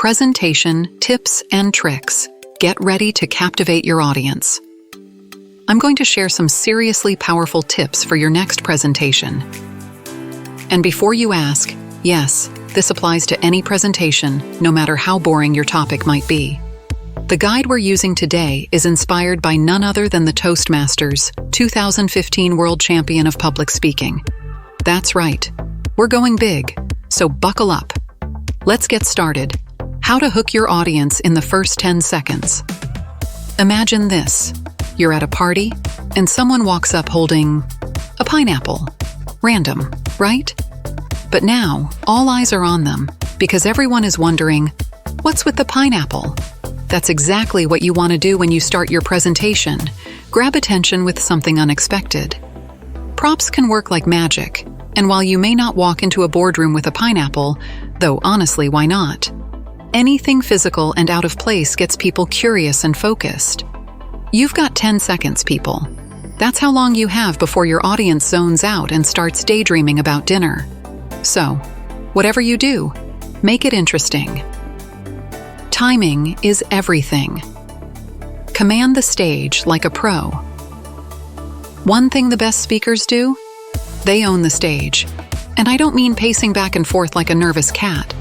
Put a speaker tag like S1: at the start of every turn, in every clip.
S1: Presentation, tips, and tricks. Get ready to captivate your audience. I'm going to share some seriously powerful tips for your next presentation. And before you ask, yes, this applies to any presentation, no matter how boring your topic might be. The guide we're using today is inspired by none other than the Toastmasters, 2015 World Champion of Public Speaking. That's right, we're going big, so buckle up. Let's get started. How to hook your audience in the first 10 seconds. Imagine this. You're at a party, and someone walks up holding a pineapple. Random, right? But now, all eyes are on them, because everyone is wondering, what's with the pineapple? That's exactly what you want to do when you start your presentation. Grab attention with something unexpected. Props can work like magic, and while you may not walk into a boardroom with a pineapple, though honestly, why not? Anything physical and out of place gets people curious and focused. You've got 10 seconds, people. That's how long you have before your audience zones out and starts daydreaming about dinner. So, whatever you do, make it interesting. Timing is everything. Command the stage like a pro. One thing the best speakers do? They own the stage. And I don't mean pacing back and forth like a nervous cat.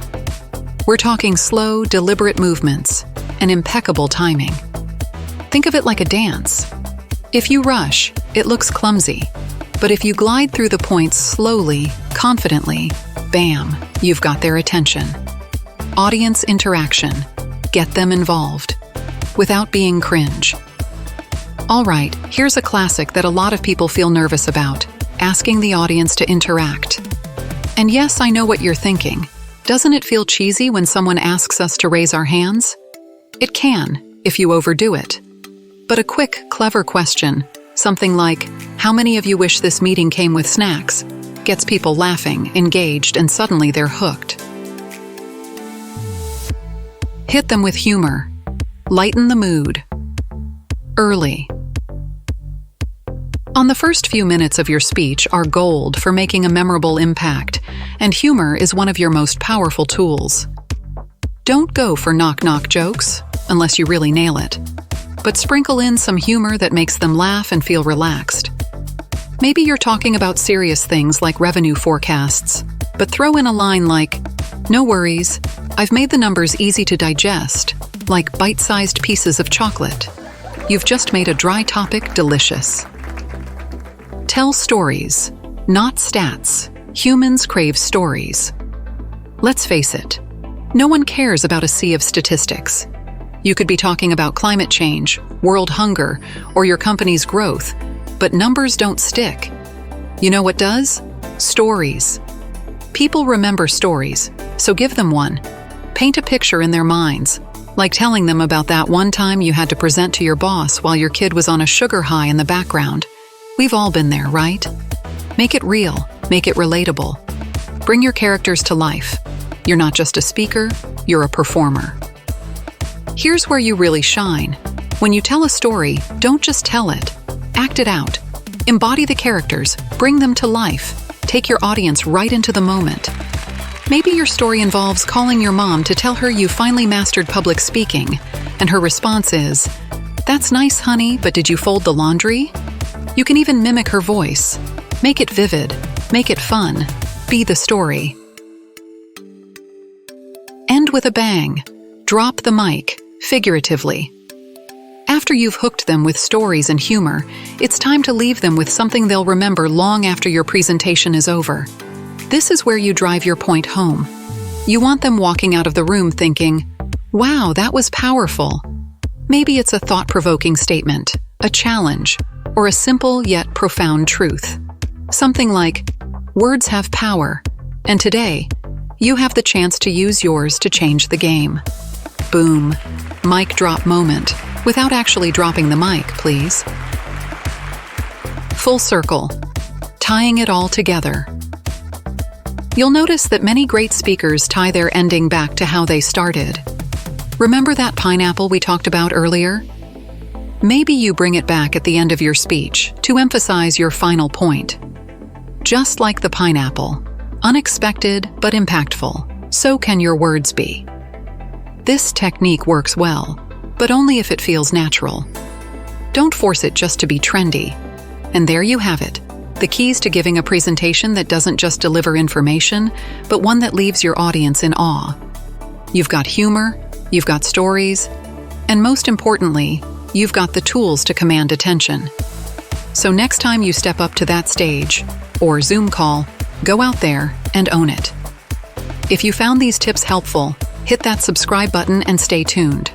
S1: We're talking slow, deliberate movements and impeccable timing. Think of it like a dance. If you rush, it looks clumsy. But if you glide through the points slowly, confidently, bam, you've got their attention. Audience interaction. Get them involved, without being cringe. All right, here's a classic that a lot of people feel nervous about, asking the audience to interact. And yes, I know what you're thinking. Doesn't it feel cheesy when someone asks us to raise our hands? It can, if you overdo it. But a quick, clever question, something like, how many of you wish this meeting came with snacks, gets people laughing, engaged, and suddenly they're hooked. Hit them with humor. Lighten the mood. Early. On the first few minutes of your speech are gold for making a memorable impact, and humor is one of your most powerful tools. Don't go for knock-knock jokes, unless you really nail it, but sprinkle in some humor that makes them laugh and feel relaxed. Maybe you're talking about serious things like revenue forecasts, but throw in a line like, "No worries, I've made the numbers easy to digest, like bite-sized pieces of chocolate." You've just made a dry topic delicious. Tell stories, not stats. Humans crave stories. Let's face it, no one cares about a sea of statistics. You could be talking about climate change, world hunger, or your company's growth, but numbers don't stick. You know what does? Stories. People remember stories, so give them one. Paint a picture in their minds, like telling them about that one time you had to present to your boss while your kid was on a sugar high in the background. We've all been there, right? Make it real, make it relatable. Bring your characters to life. You're not just a speaker, you're a performer. Here's where you really shine. When you tell a story, don't just tell it. Act it out. Embody the characters, bring them to life. Take your audience right into the moment. Maybe your story involves calling your mom to tell her you finally mastered public speaking, and her response is, "That's nice, honey, but did you fold the laundry?" You can even mimic her voice. Make it vivid, make it fun, be the story. End with a bang. Drop the mic, figuratively. After you've hooked them with stories and humor, it's time to leave them with something they'll remember long after your presentation is over. This is where you drive your point home. You want them walking out of the room thinking, "Wow, that was powerful." Maybe it's a thought-provoking statement, a challenge, or a simple yet profound truth. Something like, "Words have power, and today, you have the chance to use yours to change the game." Boom. Mic drop moment. Without actually dropping the mic, please. Full circle. Tying it all together. You'll notice that many great speakers tie their ending back to how they started. Remember that pineapple we talked about earlier? Maybe you bring it back at the end of your speech to emphasize your final point. Just like the pineapple, unexpected but impactful, so can your words be. This technique works well, but only if it feels natural. Don't force it just to be trendy. And there you have it, the keys to giving a presentation that doesn't just deliver information, but one that leaves your audience in awe. You've got humor, you've got stories, and most importantly, you've got the tools to command attention. So next time you step up to that stage, or Zoom call, go out there and own it. If you found these tips helpful, hit that subscribe button and stay tuned.